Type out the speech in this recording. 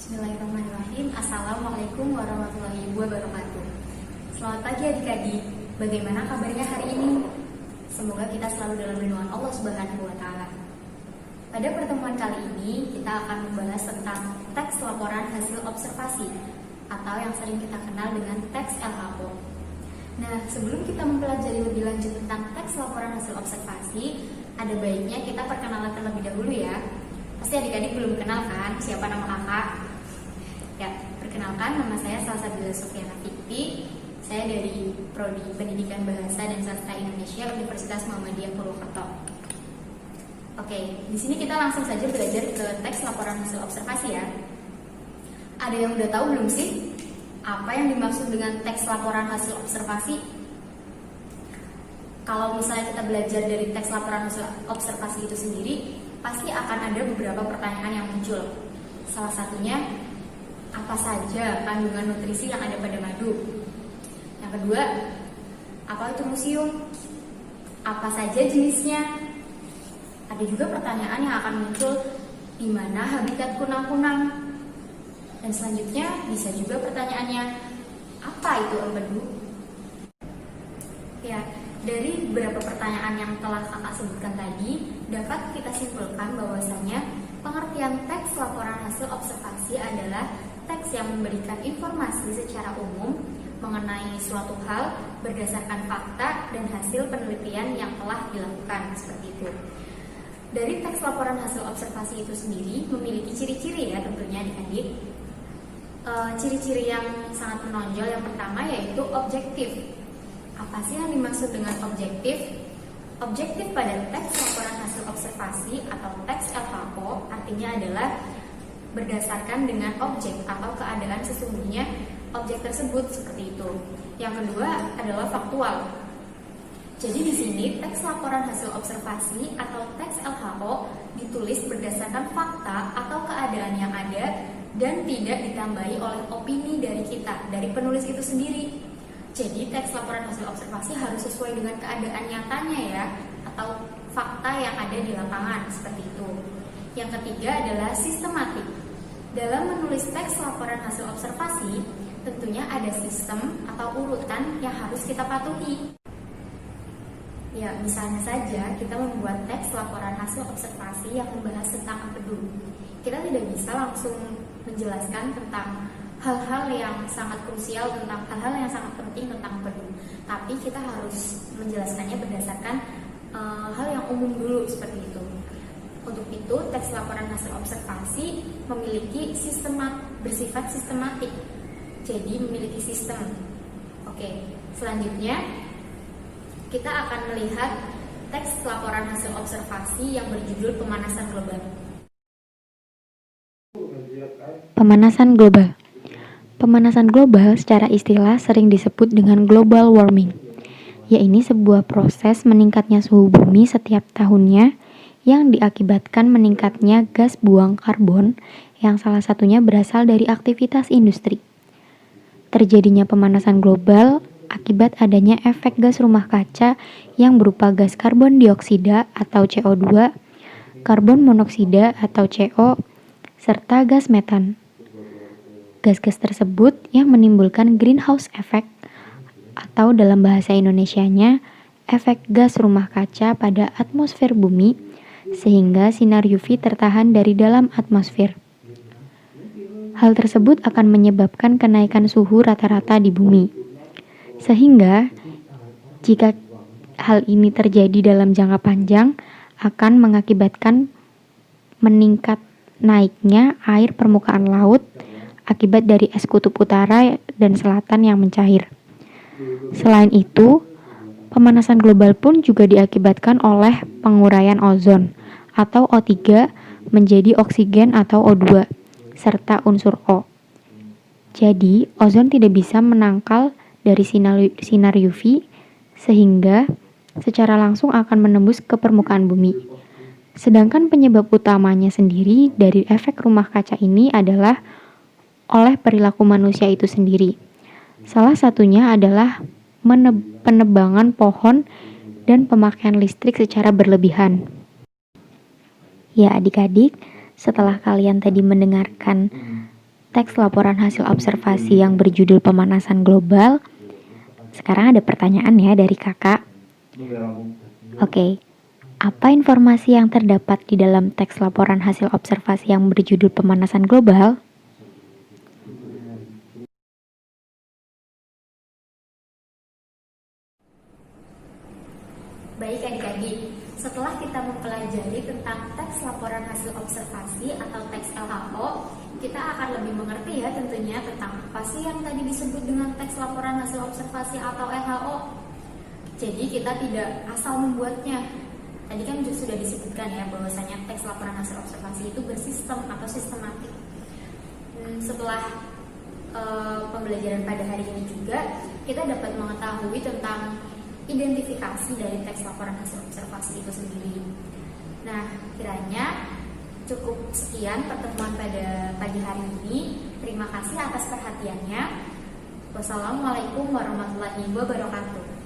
Bismillahirrahmanirrahim. Assalamualaikum warahmatullahi wabarakatuh. Selamat pagi adik-adik. Bagaimana kabarnya hari ini? Semoga kita selalu dalam lindungan Allah Subhanahu wa Ta'ala. Pada pertemuan kali ini kita akan membahas tentang teks laporan hasil observasi atau yang sering kita kenal dengan teks LHO. Nah, sebelum kita mempelajari lebih lanjut tentang teks laporan hasil observasi, ada baiknya kita perkenalan terlebih dahulu ya. Pasti adik-adik belum kenal kan siapa nama kakak? Ya, perkenalkan, nama saya Salsabila Sofyana Fikri. Saya dari Prodi Pendidikan Bahasa dan Sastra Indonesia Universitas Muhammadiyah Purwokerto. Oke, di sini kita langsung saja belajar ke teks laporan hasil observasi ya. Ada yang udah tahu belum sih apa yang dimaksud dengan teks laporan hasil observasi? Kalau misalnya kita belajar dari teks laporan hasil observasi itu sendiri, pasti akan ada beberapa pertanyaan yang muncul. Salah satunya, apa saja kandungan nutrisi yang ada pada madu? Yang kedua, apa itu museum? Apa saja jenisnya? Ada juga pertanyaan yang akan muncul, di mana habitat kunang-kunang? Dan selanjutnya bisa juga pertanyaannya, apa itu empedu? Ya, dari beberapa pertanyaan yang telah kakak sebutkan tadi, dapat kita simpulkan bahwasanya pengertian teks laporan hasil observasi adalah teks yang memberikan informasi secara umum mengenai suatu hal berdasarkan fakta dan hasil penelitian yang telah dilakukan, seperti itu. Dari teks laporan hasil observasi itu sendiri memiliki ciri-ciri ya tentunya adik-adik. Ciri-ciri yang sangat menonjol yang pertama yaitu objektif. Apa sih yang dimaksud dengan objektif? Objektif pada teks laporan hasil observasi atau teks LHO artinya adalah berdasarkan dengan objek atau keadaan sesungguhnya objek tersebut, seperti itu. Yang kedua adalah faktual. Jadi di sini teks laporan hasil observasi atau teks LHO ditulis berdasarkan fakta atau keadaan yang ada dan tidak ditambahi oleh opini dari kita, dari penulis itu sendiri. Jadi teks laporan hasil observasi harus sesuai dengan keadaan nyatanya ya, atau fakta yang ada di lapangan, seperti itu. Yang ketiga adalah sistematik. Dalam menulis teks laporan hasil observasi, tentunya ada sistem atau urutan yang harus kita patuhi. Ya, misalnya saja kita membuat teks laporan hasil observasi yang membahas tentang empedu. Kita tidak bisa langsung menjelaskan tentang hal-hal yang sangat krusial, tentang hal-hal yang sangat penting tentang empedu. Tapi kita harus menjelaskannya berdasarkan hal yang umum dulu, seperti itu. Untuk itu, teks laporan hasil observasi memiliki bersifat sistematik. Jadi memiliki sistem. Oke, selanjutnya kita akan melihat teks laporan hasil observasi yang berjudul pemanasan global. Pemanasan global. Pemanasan global secara istilah sering disebut dengan global warming, yaitu sebuah proses meningkatnya suhu bumi setiap tahunnya yang diakibatkan meningkatnya gas buang karbon yang salah satunya berasal dari aktivitas industri. Terjadinya pemanasan global akibat adanya efek gas rumah kaca yang berupa gas karbon dioksida atau CO2, karbon monoksida atau CO, serta gas metan. Gas-gas tersebut yang menimbulkan greenhouse effect atau dalam bahasa Indonesianya efek gas rumah kaca pada atmosfer bumi sehingga sinar UV tertahan dari dalam atmosfer. Hal tersebut akan menyebabkan kenaikan suhu rata-rata di bumi. Sehingga jika hal ini terjadi dalam jangka panjang akan mengakibatkan meningkat naiknya air permukaan laut akibat dari es kutub utara dan selatan yang mencair. Selain itu, pemanasan global pun juga diakibatkan oleh penguraian ozon atau O3 menjadi oksigen atau O2 serta unsur O. Jadi, ozon tidak bisa menangkal dari sinar UV sehingga secara langsung akan menembus ke permukaan bumi. Sedangkan penyebab utamanya sendiri dari efek rumah kaca ini adalah oleh perilaku manusia itu sendiri. Salah satunya adalah penebangan pohon dan pemakaian listrik secara berlebihan. Ya adik-adik, setelah kalian tadi mendengarkan teks laporan hasil observasi yang berjudul pemanasan global. Sekarang ada pertanyaan ya dari kakak. Oke, apa informasi yang terdapat di dalam teks laporan hasil observasi yang berjudul pemanasan global? Baik adik-adik, setelah kita mempelajari tentang teks laporan hasil observasi atau teks LHO, kita akan lebih mengerti ya tentunya tentang apa sih yang tadi disebut dengan teks laporan hasil observasi atau LHO. Jadi kita tidak asal membuatnya. Tadi kan sudah disebutkan ya bahwasanya teks laporan hasil observasi itu bersistem atau sistematik. Setelah pembelajaran pada hari ini juga, kita dapat mengetahui tentang identifikasi dari teks laporan hasil observasi itu sendiri. Nah, kiranya cukup sekian pertemuan pada pagi hari ini. Terima kasih atas perhatiannya. Wassalamualaikum warahmatullahi wabarakatuh.